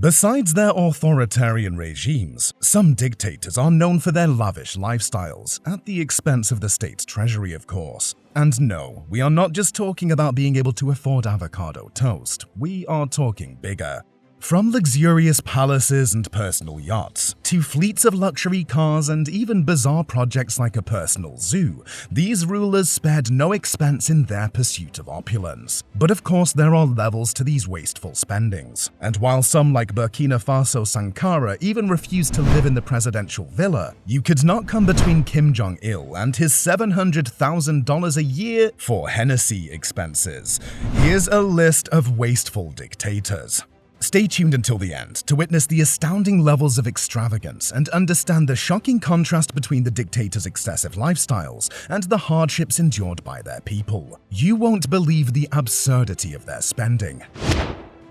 Besides their authoritarian regimes, some dictators are known for their lavish lifestyles, at the expense of the state's treasury, of course. And no, we are not just talking about being able to afford avocado toast, we are talking bigger. From luxurious palaces and personal yachts, to fleets of luxury cars and even bizarre projects like a personal zoo, these rulers spared no expense in their pursuit of opulence. But of course there are levels to these wasteful spendings, and while some like Burkina Faso Sankara even refused to live in the presidential villa, you could not come between Kim Jong-Il and his $700,000 a year for Hennessy expenses. Here's a list of wasteful dictators. Stay tuned until the end to witness the astounding levels of extravagance and understand the shocking contrast between the dictators' excessive lifestyles and the hardships endured by their people. You won't believe the absurdity of their spending.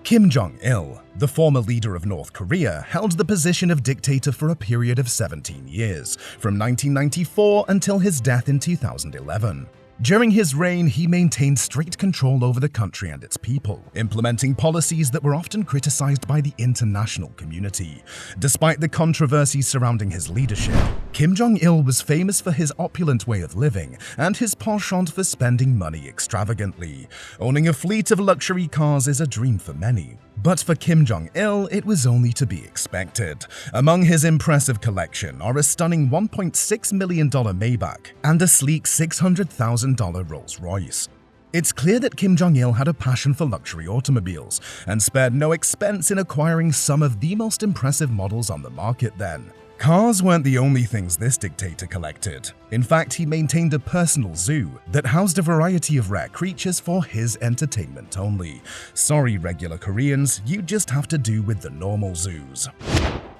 Kim Jong-il, the former leader of North Korea, held the position of dictator for a period of 17 years, from 1994 until his death in 2011. During his reign, he maintained strict control over the country and its people, implementing policies that were often criticized by the international community. Despite the controversies surrounding his leadership, Kim Jong-il was famous for his opulent way of living and his penchant for spending money extravagantly. Owning a fleet of luxury cars is a dream for many. But for Kim Jong-il, it was only to be expected. Among his impressive collection are a stunning $1.6 million Maybach and a sleek $600,000 Rolls-Royce. It's clear that Kim Jong-il had a passion for luxury automobiles and spared no expense in acquiring some of the most impressive models on the market then. Cars weren't the only things this dictator collected. In fact, he maintained a personal zoo that housed a variety of rare creatures for his entertainment only. Sorry, regular Koreans, you just have to do with the normal zoos.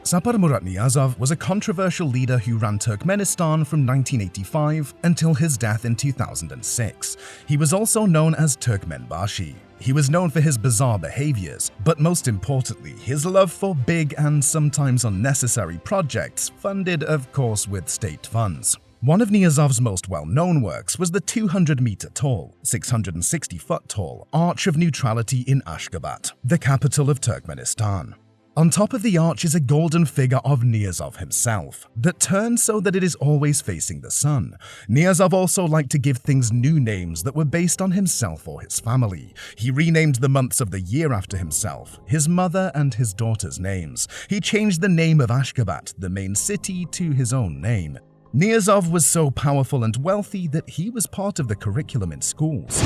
Sapar Murat Niyazov was a controversial leader who ran Turkmenistan from 1985 until his death in 2006. He was also known as Turkmenbashi. He was known for his bizarre behaviors, but most importantly, his love for big and sometimes unnecessary projects, funded, of course, with state funds. One of Niyazov's most well-known works was the 200-meter-tall, 660-foot-tall Arch of Neutrality in Ashgabat, the capital of Turkmenistan. On top of the arch is a golden figure of Niyazov himself that turns so that it is always facing the sun. Niyazov also liked to give things new names that were based on himself or his family. He renamed the months of the year after himself, his mother and his daughter's names. He changed the name of Ashgabat, the main city, to his own name. Niyazov was so powerful and wealthy that he was part of the curriculum in schools.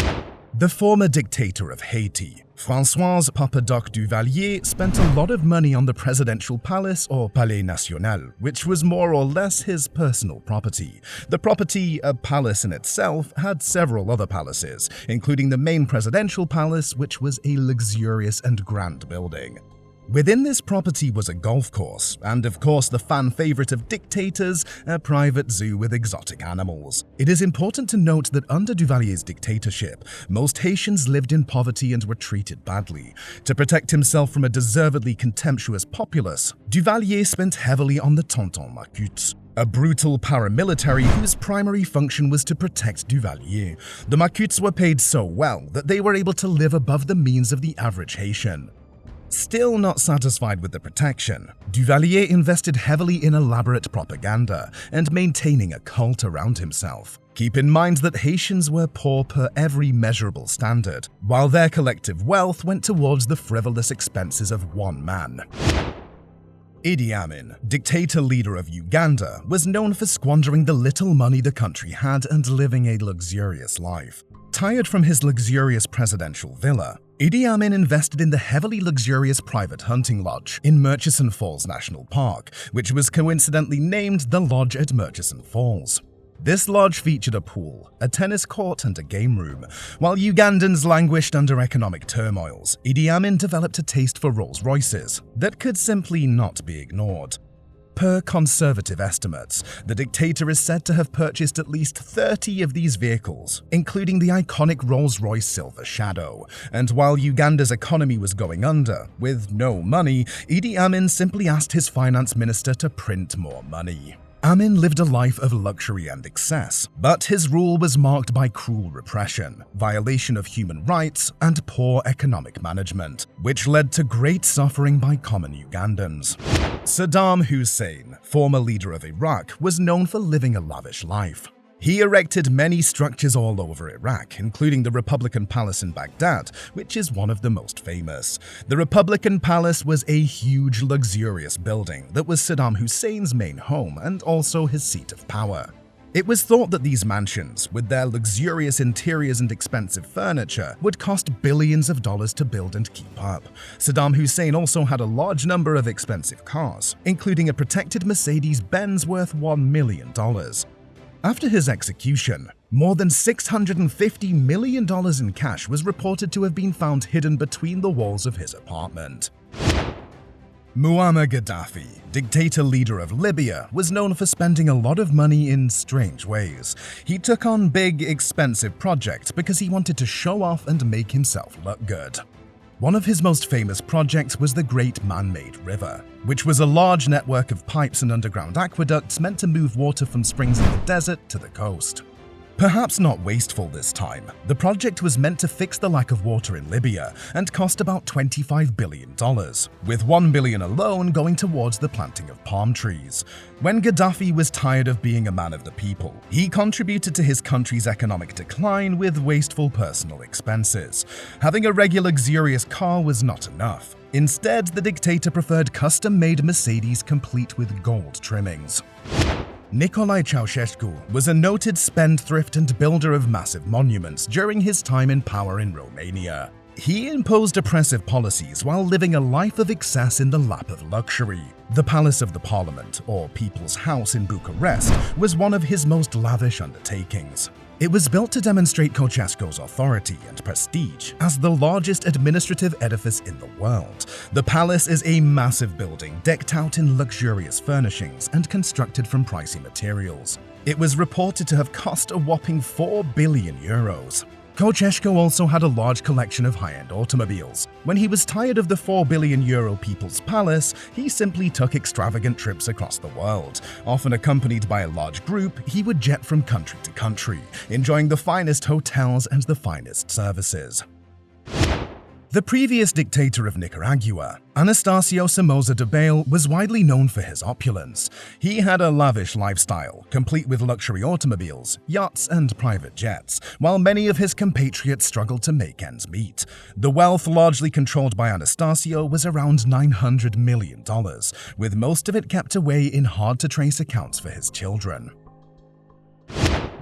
The former dictator of Haiti, François Papadoc Duvalier, spent a lot of money on the presidential palace or Palais National, which was more or less his personal property. The property, a palace in itself, had several other palaces, including the main presidential palace, which was a luxurious and grand building. Within this property was a golf course, and of course the fan favorite of dictators, a private zoo with exotic animals. It is important to note that under Duvalier's dictatorship, most Haitians lived in poverty and were treated badly. To protect himself from a deservedly contemptuous populace, Duvalier spent heavily on the Tonton Macoutes, a brutal paramilitary whose primary function was to protect Duvalier. The Macoutes were paid so well that they were able to live above the means of the average Haitian. Still not satisfied with the protection, Duvalier invested heavily in elaborate propaganda and maintaining a cult around himself. Keep in mind that Haitians were poor per every measurable standard, while their collective wealth went towards the frivolous expenses of one man. Idi Amin, dictator leader of Uganda, was known for squandering the little money the country had and living a luxurious life. Tired from his luxurious presidential villa, Idi Amin invested in the heavily luxurious private hunting lodge in Murchison Falls National Park, which was coincidentally named the Lodge at Murchison Falls. This lodge featured a pool, a tennis court, and a game room. While Ugandans languished under economic turmoils, Idi Amin developed a taste for Rolls-Royces that could simply not be ignored. Per conservative estimates, the dictator is said to have purchased at least 30 of these vehicles, including the iconic Rolls-Royce Silver Shadow. And while Uganda's economy was going under, with no money, Idi Amin simply asked his finance minister to print more money. Amin lived a life of luxury and excess, but his rule was marked by cruel repression, violation of human rights, and poor economic management, which led to great suffering by common Ugandans. Saddam Hussein, former leader of Iraq, was known for living a lavish life. He erected many structures all over Iraq, including the Republican Palace in Baghdad, which is one of the most famous. The Republican Palace was a huge, luxurious building that was Saddam Hussein's main home and also his seat of power. It was thought that these mansions, with their luxurious interiors and expensive furniture, would cost billions of dollars to build and keep up. Saddam Hussein also had a large number of expensive cars, including a protected Mercedes-Benz worth $1 million. After his execution, more than $650 million in cash was reported to have been found hidden between the walls of his apartment. Muammar Gaddafi, dictator leader of Libya, was known for spending a lot of money in strange ways. He took on big, expensive projects because he wanted to show off and make himself look good. One of his most famous projects was the Great Man-Made River, which was a large network of pipes and underground aqueducts meant to move water from springs in the desert to the coast. Perhaps not wasteful this time, the project was meant to fix the lack of water in Libya and cost about $25 billion, with $1 billion alone going towards the planting of palm trees. When Gaddafi was tired of being a man of the people, he contributed to his country's economic decline with wasteful personal expenses. Having a regular luxurious car was not enough. Instead, the dictator preferred custom-made Mercedes complete with gold trimmings. Nicolae Ceausescu was a noted spendthrift and builder of massive monuments during his time in power in Romania. He imposed oppressive policies while living a life of excess in the lap of luxury. The Palace of the Parliament, or People's House in Bucharest, was one of his most lavish undertakings. It was built to demonstrate Ceausescu's authority and prestige as the largest administrative edifice in the world. The palace is a massive building decked out in luxurious furnishings and constructed from pricey materials. It was reported to have cost a whopping €4 billion. Ceausescu also had a large collection of high-end automobiles. When he was tired of the €4 billion People's Palace, he simply took extravagant trips across the world. Often accompanied by a large group, he would jet from country to country, enjoying the finest hotels and the finest services. The previous dictator of Nicaragua, Anastasio Somoza Debayle, was widely known for his opulence. He had a lavish lifestyle, complete with luxury automobiles, yachts, and private jets, while many of his compatriots struggled to make ends meet. The wealth largely controlled by Anastasio was around $900 million, with most of it kept away in hard-to-trace accounts for his children.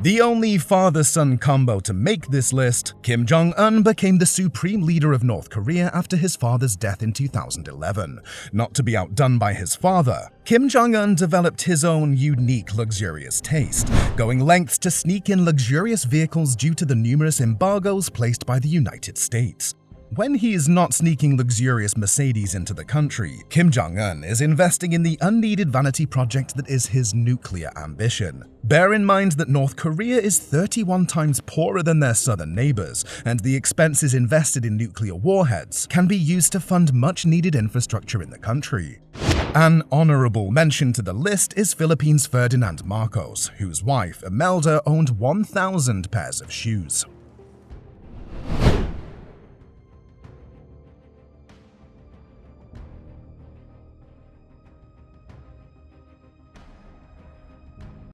The only father-son combo to make this list, Kim Jong-Un became the supreme leader of North Korea after his father's death in 2011. Not to be outdone by his father, Kim Jong-Un developed his own unique luxurious taste, going lengths to sneak in luxurious vehicles due to the numerous embargoes placed by the United States. When he is not sneaking luxurious Mercedes into the country, Kim Jong-un is investing in the unneeded vanity project that is his nuclear ambition. Bear in mind that North Korea is 31 times poorer than their southern neighbors, and the expenses invested in nuclear warheads can be used to fund much-needed infrastructure in the country. An honorable mention to the list is Philippines' Ferdinand Marcos, whose wife, Imelda, owned 1,000 pairs of shoes.